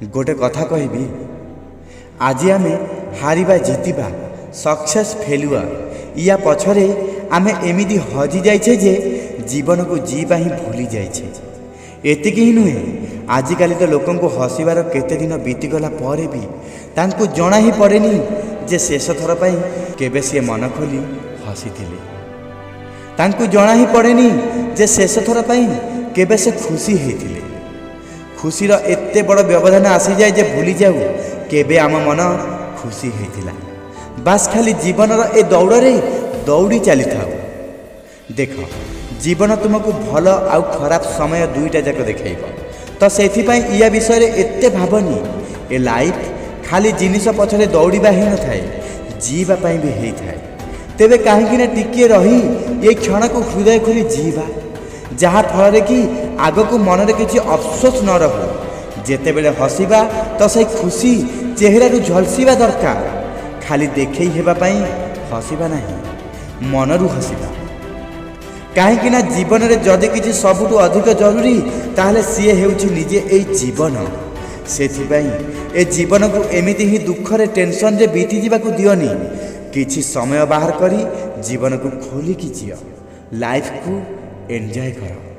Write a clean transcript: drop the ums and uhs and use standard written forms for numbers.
गोटे कथा कहबी आज आम हारिबा जितिबा सक्सेस फेलुअर या पछरे आम एमिदी हजि जाइछे जे जीवन को जीवा ही भूली जाइछे। एतिक ही नुहे आजिकाली तो लोक हसबार केते दिन बीतीगला पर भी तांको जना ही पड़ेनी जे शेष थर पर केबे से मन खोली हसी थिले। तांको जना ही पड़ेनी जे शेष थर पर केबे से खुशी होइथिले। खुशीर एते बड़ व्यवधान आसी जाए जे भूली जाऊ केबे आम मन खुशी होइथिला। बास खाली जीवनर ए दौड़े दौड़ी चली थाऊ। देख जीवन तुमको भल आउ खराब समय दुईटा जाक देखैब तो सेथिपाई या विषय एते भावनी। ए लाइफ खाली जिनिस पछरे दौड़िबा ही न थाए जीवा पाई भी हेई थाए। तेबे काहेकि ना टिके रही ये क्षण को हृदय खोली जीवा जहा फल कि आग को मन में किसी अफसोस न रहो। जेतेबेले हसिबा तो से खुशी चेहरा झलसिबा दरकार। खाली देखई हेबा पाई हसिबा नहीं मनरू हसिबा। कहीं ना जीवन में जदि किसी सबुठु अधिक जरूरी ताहले सी हेउछि निजे ए जीवन। सेथिपाई ए जीवन को एमिति ही दुखरे टेंशन रे बीती जीवाकू दियोनी। किछि समय बाहर करी जीवन को खोलिकी जियो। लाइफ को एंजॉय करो।